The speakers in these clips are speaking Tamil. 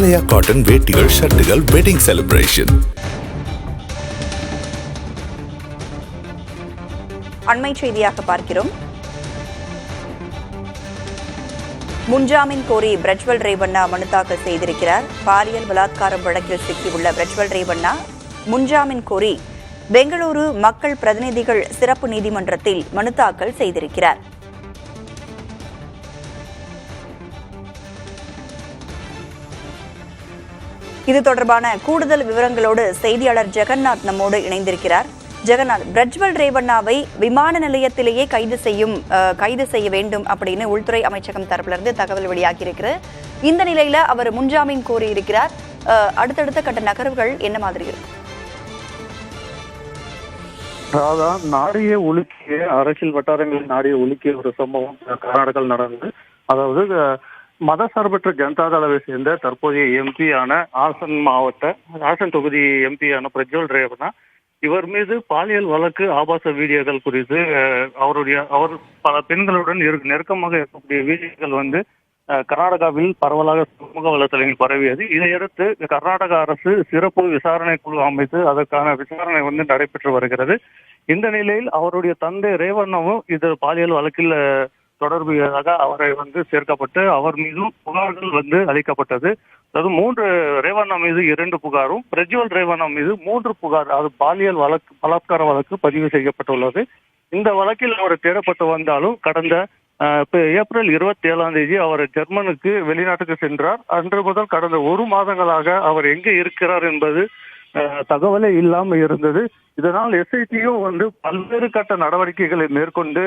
ஆலயா காட்டன் வேட்டிகள் ஷர்ட்டுகள் வெட்டிங் செலிப்ரேஷன். அண்மை செய்தியாக பார்க்கிறோம். முன்ஜாமீன் கோரி பிரஜ்வல் ரேவண்ணா மனு தாக்கல் செய்திருக்கிறார். பாலியல் பலாத்காரம் வழக்கில் சிக்கியுள்ள பிரஜ்வல் ரேவண்ணா முன்ஜாமீன் கோரி பெங்களூரு மக்கள் பிரதிநிதிகள் சிறப்பு நீதிமன்றத்தில் மனு தாக்கல் செய்திருக்கிறார். இது தொடர்பான கூடுதல் விவரங்களோடு செய்தியாளர் ஜெகநாத் நம்மோடு இணைந்திருக்கிறார். ஜெகநாத், பிரஜ்வல் ரேவண்ணாவை விமான நிலையத்திலேயே கைது செய்ய வேண்டும் அப்படின்னு உள்துறை அமைச்சகம் தரப்பிலிருந்து தகவல் வெளியாகியிருக்கிறது. இந்த நிலையில அவர் முன்ஜாமீன் கோரி இருக்கிறார். அடுத்தடுத்த கட்ட நகர்வுகள் என்ன மாதிரி இருக்கு? நாடிய உலுக்கிய அரசியல் வட்டாரங்களில் நாடிய உலுக்கிய ஒரு சம்பவம் கர்நாடகாவில் நடந்தது. அதாவது மதசார்பற்ற ஜனதாதளவை சேர்ந்த தற்போதைய எம்பியான ஹாசன் தொகுதி எம்பியான பிரஜ்வல் ரேவண்ணா இவர் மீது பாலியல் வழக்கு ஆபாச வீடியோக்கள் குறித்து அவர் பல பெண்களுடன் நெருக்கமாக இருக்கக்கூடிய வீடியோக்கள் கர்நாடகாவில் பரவலாக சமூக வலைதளங்களில் பரவியது. இதையடுத்து கர்நாடக அரசு சிறப்பு விசாரணை குழு அமைத்து அதற்கான விசாரணை நடைபெற்று வருகிறது. இந்த நிலையில் அவருடைய தந்தை ரேவண்ணாவும் இது பாலியல் வழக்கில் தொடர்புடையதாக அவரை சேர்க்கப்பட்டு அவர் மீதும் புகார்கள் அளிக்கப்பட்டது. அதாவது ரேவண்ணா மீது 2 புகாரும் பிரஜ்வல் ரேவண்ணா மீது 3 புகார், அது பாலியல் பலாத்கார வழக்கு பதிவு செய்யப்பட்டுள்ளது. இந்த வழக்கில் அவர் தேடப்பட்டு வந்தாலும் கடந்த ஏப்ரல் 27 அவர் ஜெர்மனுக்கு வெளிநாட்டுக்கு சென்றார். அன்று முதல் கடந்த 1 மாதங்களாக அவர் எங்கே இருக்கிறார் என்பது தகவலே இல்லாமல் இருந்தது. இதனால் எஸ்ஐடியும் பல்வேறு கட்ட நடவடிக்கைகளை மேற்கொண்டு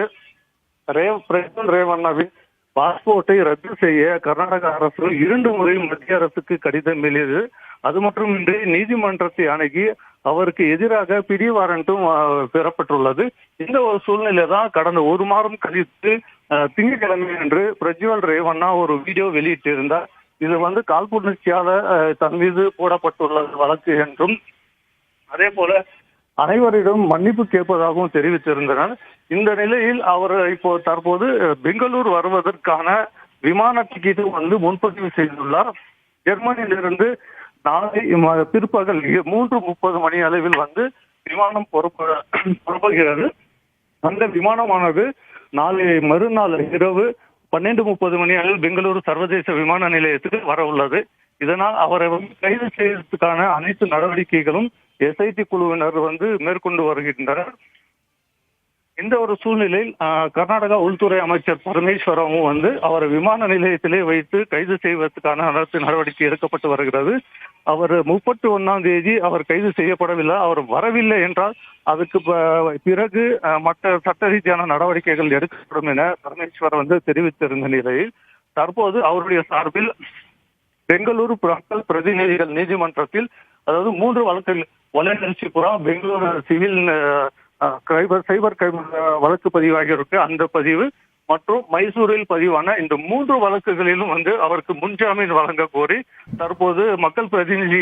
பிரஜ்வல் ரேவண்ணாவின் பாஸ்போர்ட்டை ரத்து செய்ய கர்நாடக அரசு 2 முறை மத்திய அரசுக்கு கடிதம் எழுதியது. அது மட்டுமின்றி நீதிமன்றத்தை அணுகி அவருக்கு எதிராக பிடி வாரண்டும் பெறப்பட்டுள்ளது. இந்த ஒரு சூழ்நிலை தான் கடந்த 1 மாதம் கழித்து திங்கட்கிழமை அன்று பிரஜ்வல் ரேவண்ணா ஒரு வீடியோ வெளியிட்டிருந்தார். இது காழ்ப்புணர்ச்சியால தன் மீது போடப்பட்டுள்ள வழக்கு என்றும் அதே போல அனைவரிடம் மன்னிப்பு கேட்பதாகவும் தெரிவித்திருந்தனர். இந்த நிலையில் அவர் தற்போது பெங்களூர் வருவதற்கான விமான டிக்கெட்டு முன்பதிவு செய்துள்ளார். ஜெர்மனியிலிருந்து நாளை பிற்பகல் 3:30 மணி அளவில் விமானம் புறப்படுகிறது. அந்த விமானமானது நாளை மறுநாள் இரவு 12:30 மணி அளவில் பெங்களூரு சர்வதேச விமான நிலையத்துக்கு வர உள்ளது. இதனால் அவரை கைது செய்வதற்கான அனைத்து நடவடிக்கைகளும் எஸ்ஐடி குழுவினர் மேற்கொண்டு வருகின்றனர். இந்த ஒரு சூழ்நிலையில் கர்நாடகா உள்துறை அமைச்சர் பரமேஸ்வரமும் அவரை விமான நிலையத்திலே வைத்து கைது செய்வதற்கான அனைத்து நடவடிக்கை எடுக்கப்பட்டு வருகிறது. அவர் 31 அவர் கைது செய்யப்படவில்லை. அவர் வரவில்லை என்றால் அதுக்கு பிறகு மற்ற சட்ட ரீதியான நடவடிக்கைகள் எடுக்கப்படும் என பரமேஸ்வர் தெரிவித்திருந்த நிலையில் தற்போது அவருடைய சார்பில் பெங்களூரு மக்கள் பிரதிநிதிகள் நீதிமன்றத்தில் அதாவது 3 வழக்குகள் வலநரசிபுரம் பெங்களூரு சிவில் சைபர் வழக்கு பதிவாகியிருக்கு. அந்த பதிவு மற்றும் மைசூரில் பதிவான இந்த 3 வழக்குகளிலும் அவருக்கு முன்ஜாமீன் வழங்க கோரி தற்போது மக்கள் பிரதிநிதி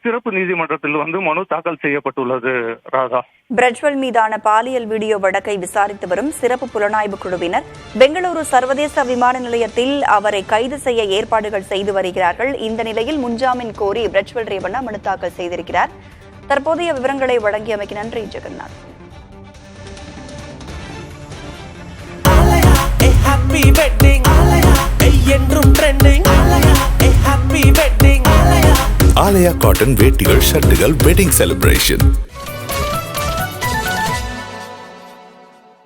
சிறப்பு நீதிமன்றத்தில் மனு தாக்கல் செய்யப்பட்டுள்ளது. ராதா, பிரஜ்வல் மீதான பாலியல் வீடியோ வழக்கை விசாரித்து வரும் சிறப்பு புலனாய்வு குழுவினர் பெங்களூரு சர்வதேச விமான நிலையத்தில் அவரை கைது செய்ய ஏற்பாடுகள் செய்து வருகிறார்கள். இந்த நிலையில் முன்ஜாமீன் கோரி பிரஜ்வல் ரேவண்ணா மனு தாக்கல் செய்திருக்கிறார். தற்போதைய விவரங்களை வழங்கியமைக்கு நன்றி ஜெகநாத். ஆலயா காட்டன் வேட்டிகள் ஷர்ட்டுகள் வெட்டிங் செலிப்ரேஷன்.